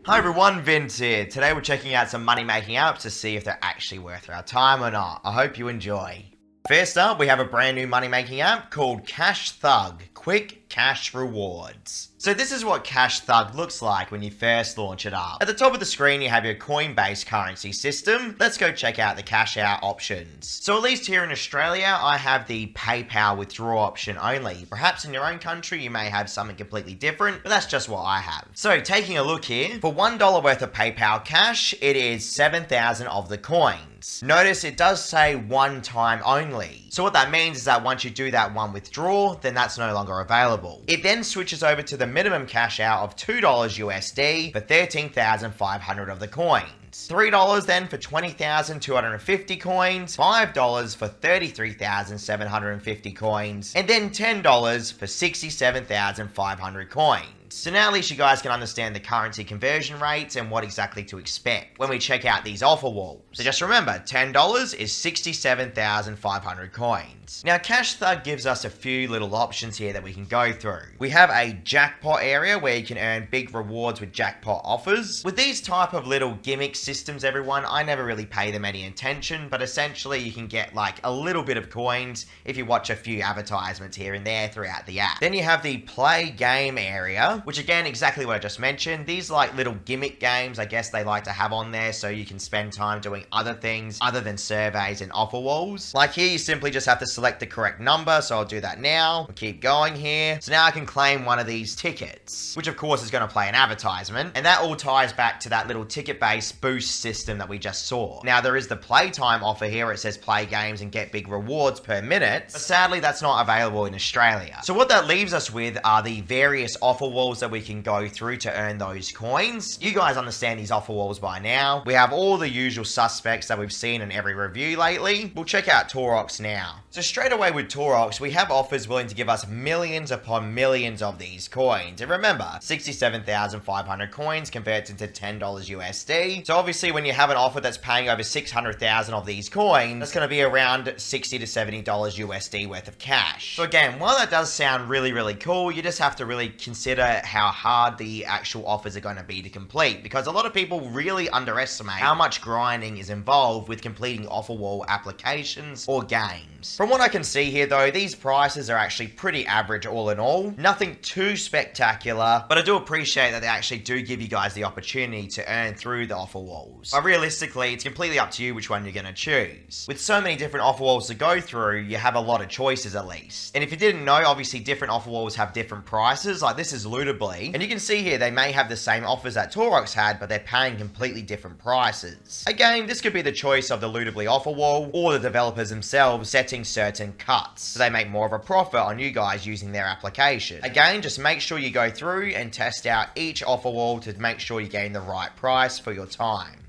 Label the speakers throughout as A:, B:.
A: Hi everyone, Vince here. Today we're checking out some money making apps to see if they're actually worth our time or not. I hope you enjoy. First up, we have a brand new money making app called Cash Thug, Quick Cash Rewards. So this is what Cash Thug looks like when you first launch it up. At the top of the screen you have your coin-based currency system. Let's go check out the cash out options. So at least here in Australia I have the PayPal withdraw option only. Perhaps in your own country you may have something completely different, but that's just what I have. So taking a look here, for $1 worth of PayPal cash, it is 7,000 of the coins. Notice it does say one time only. So what that means is that once you do that one withdrawal, then that's no longer available. It then switches over to the minimum cash out of $2 USD for 13,500 of the coins. $3 then for 20,250 coins, $5 for 33,750 coins, and then $10 for 67,500 coins. So now at least you guys can understand the currency conversion rates and what exactly to expect when we check out these offer walls. So just remember, $10 is 67,500 coins. Now Cash Thug gives us a few little options here that we can go through. We have a jackpot area where you can earn big rewards with jackpot offers. With these type of little gimmick systems, everyone, I never really pay them any attention, but essentially you can get like a little bit of coins if you watch a few advertisements here and there throughout the app. Then you have the play game area, which again, exactly what I just mentioned. These like little gimmick games, I guess they like to have on there so you can spend time doing other things other than surveys and offer walls. Like here, you simply just have to select the correct number, so I'll do that now. We'll keep going here. So now I can claim one of these tickets, which of course is going to play an advertisement, and that all ties back to that little ticket-based boost system that we just saw. Now there is the Playtime offer here. It says play games and get big rewards per minute, but sadly that's not available in Australia. So what that leaves us with are the various offer walls that we can go through to earn those coins. You guys understand these offer walls by now. We have all the usual suspects that we've seen in every review lately. We'll check out Torox now. So straight away with Torox, we have offers willing to give us millions upon millions of these coins. And remember, 67,500 coins converts into $10 USD. So obviously when you have an offer that's paying over 600,000 of these coins, that's going to be around $60 to $70 USD worth of cash. So again, while that does sound really cool, you just have to really consider how hard the actual offers are going to be to complete, because a lot of people really underestimate how much grinding is involved with completing offer wall applications or games. From what I can see here though, these prices are actually pretty average all in all. Nothing too spectacular, but I do appreciate that they actually do give you guys the opportunity to earn through the offer walls. But realistically, it's completely up to you which one you're going to choose. With so many different offer walls to go through, you have a lot of choices at least. And if you didn't know, obviously different offer walls have different prices. Like this is Lootably, and you can see here they may have the same offers that Torox had, but they're paying completely different prices. Again, this could be the choice of the Lootably offer wall or the developers themselves setting certain cuts so they make more of a profit on you guys using their application. Again, just make sure you go through and test out each offer wall to make sure you gain the right price for your time.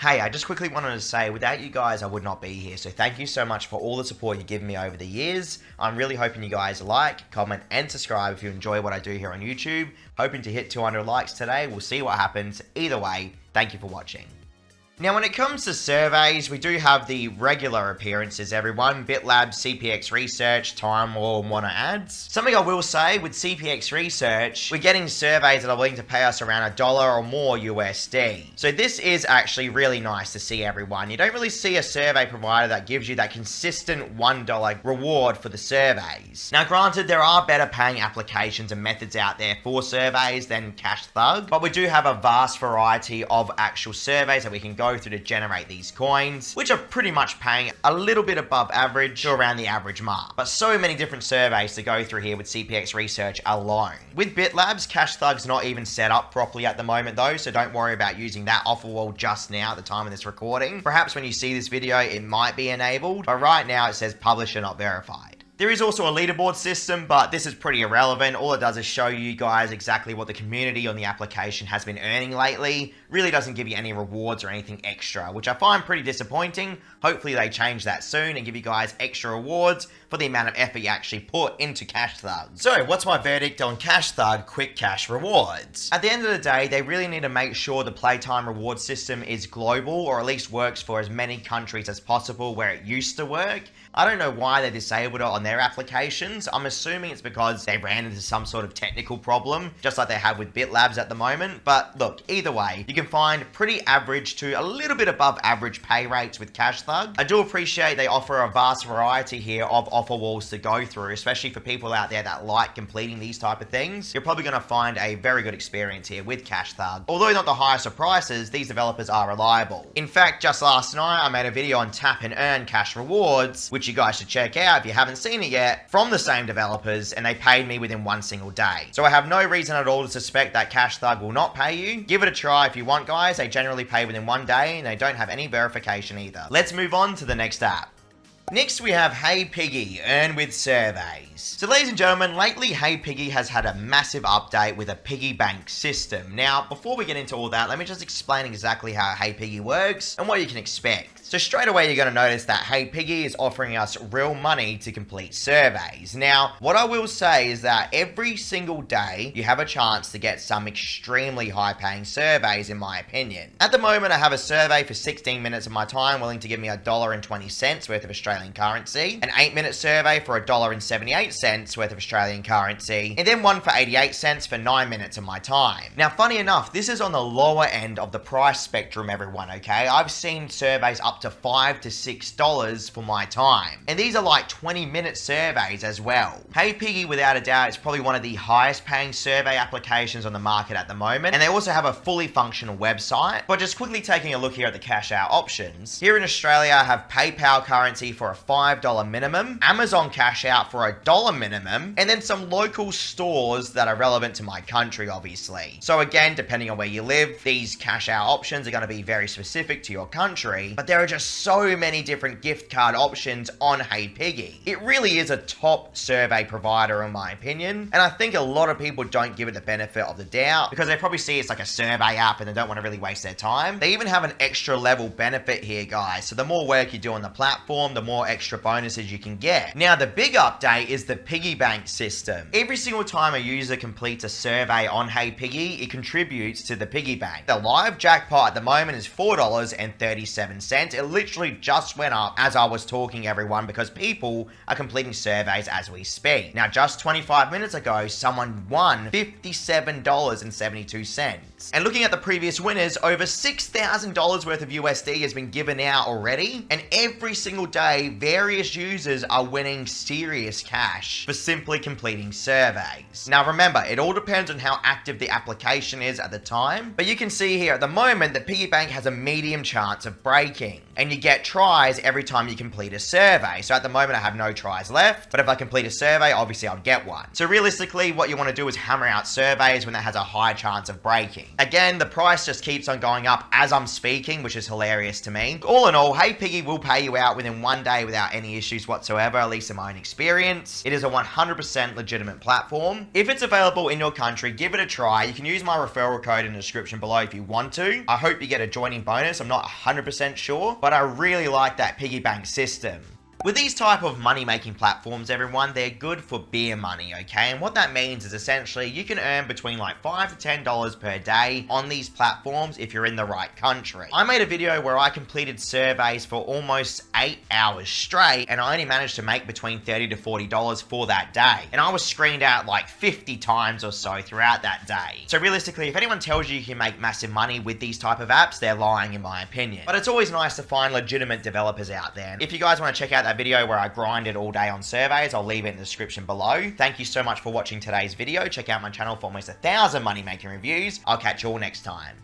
A: Hey, I just quickly wanted to say, without you guys, I would not be here. So thank you so much for all the support you've given me over the years. I'm really hoping you guys like, comment, and subscribe if you enjoy what I do here on YouTube. Hoping to hit 200 likes today. We'll see what happens. Either way, thank you for watching. Now, when it comes to surveys, we do have the regular appearances, everyone. BitLab, CPX Research, Time War, and Wanna Ads. Something I will say, with CPX Research, we're getting surveys that are willing to pay us around $1 or more USD. So this is actually really nice to see, everyone. You don't really see a survey provider that gives you that consistent $1 reward for the surveys. Now, granted, there are better paying applications and methods out there for surveys than Cash Thug, but we do have a vast variety of actual surveys that we can go through to generate these coins, which are pretty much paying a little bit above average to around the average mark. But so many different surveys to go through here with CPX Research alone. With BitLabs, Cash Thug's not even set up properly at the moment though, so don't worry about using that offer wall just now at the time of this recording. Perhaps when you see this video, it might be enabled, but right now it says publisher not verified. There is also a leaderboard system, but this is pretty irrelevant. All it does is show you guys exactly what the community on the application has been earning lately. Really doesn't give you any rewards or anything extra, which I find pretty disappointing. Hopefully they change that soon and give you guys extra rewards for the amount of effort you actually put into Cash Thug. So what's my verdict on Cash Thug Quick Cash Rewards? At the end of the day, they really need to make sure the Playtime reward system is global, or at least works for as many countries as possible where it used to work. I don't know why they disabled it on their applications. I'm assuming it's because they ran into some sort of technical problem, just like they have with BitLabs at the moment. But look, either way, you can find pretty average to a little bit above average pay rates with CashThug. I do appreciate they offer a vast variety here of offer walls to go through, especially for people out there that like completing these type of things. You're probably going to find a very good experience here with CashThug. Although not the highest of prices, these developers are reliable. In fact, just last night, I made a video on tap and earn cash rewards, which you guys should check out if you haven't seen it yet, from the same developers, and they paid me within one single day. So I have no reason at all to suspect that CashThug will not pay you. Give it a try if you want, guys. They generally pay within one day, and they don't have any verification either. Let's move on to the next app. Next, we have HeyPiggy, earn with surveys. So ladies and gentlemen, lately HeyPiggy has had a massive update with a Piggy Bank system. Now, before we get into all that, let me just explain exactly how HeyPiggy works and what you can expect. So straight away, you're going to notice that HeyPiggy is offering us real money to complete surveys. Now, what I will say is that every single day, you have a chance to get some extremely high-paying surveys, in my opinion. At the moment, I have a survey for 16 minutes of my time, willing to give me $1.20 worth of Australian currency, an 8-minute survey for $1.78 worth of Australian currency, and then one for 88 cents for 9 minutes of my time. Now, funny enough, this is on the lower end of the price spectrum, everyone, okay? I've seen surveys up to $5 to $6 for my time. And these are like 20-minute surveys as well. HeyPiggy, without a doubt, is probably one of the highest paying survey applications on the market at the moment. And they also have a fully functional website. But just quickly taking a look here at the cash out options. Here in Australia, I have PayPal currency for a $5 minimum, Amazon cash out for a $1 minimum, and then some local stores that are relevant to my country, obviously. So again, depending on where you live, these cash out options are going to be very specific to your country, but there are just so many different gift card options on HeyPiggy. It really is a top survey provider, in my opinion, and I think a lot of people don't give it the benefit of the doubt because they probably see it's like a survey app and they don't want to really waste their time. They even have an extra level benefit here, guys, so the more work you do on the platform, the more extra bonuses you can get. Now, the big update is the Piggy Bank system. Every single time a user completes a survey on HeyPiggy, it contributes to the Piggy Bank. The live jackpot at the moment is $4.37. It literally just went up as I was talking, everyone, because people are completing surveys as we speak. Now, just 25 minutes ago, someone won $57.72. And looking at the previous winners, over $6,000 worth of USD has been given out already. And every single day, various users are winning serious cash for simply completing surveys. Now, remember, it all depends on how active the application is at the time. But you can see here at the moment that Piggy Bank has a medium chance of breaking. And you get tries every time you complete a survey. So at the moment, I have no tries left. But if I complete a survey, obviously I'll get one. So realistically, what you want to do is hammer out surveys when that has a high chance of breaking. Again, the price just keeps on going up as I'm speaking, which is hilarious to me. All in all, HeyPiggy will pay you out within one day without any issues whatsoever, at least in my own experience. It is a 100% legitimate platform. If it's available in your country, give it a try. You can use my referral code in the description below if you want to. I hope you get a joining bonus. I'm not 100% sure, but I really like that Piggy Bank system. With these type of money-making platforms, everyone, they're good for beer money, okay? And what that means is essentially you can earn between like $5 to $10 per day on these platforms if you're in the right country. I made a video where I completed surveys for almost 8 hours straight, and I only managed to make between $30 to $40 for that day. And I was screened out like 50 times or so throughout that day. So realistically, if anyone tells you can make massive money with these type of apps, they're lying, in my opinion. But it's always nice to find legitimate developers out there. If you guys want to check out that video where I grinded all day on surveys, I'll leave it in the description below. Thank you so much for watching today's video. Check out my channel for almost 1,000 money making reviews. I'll catch you all next time.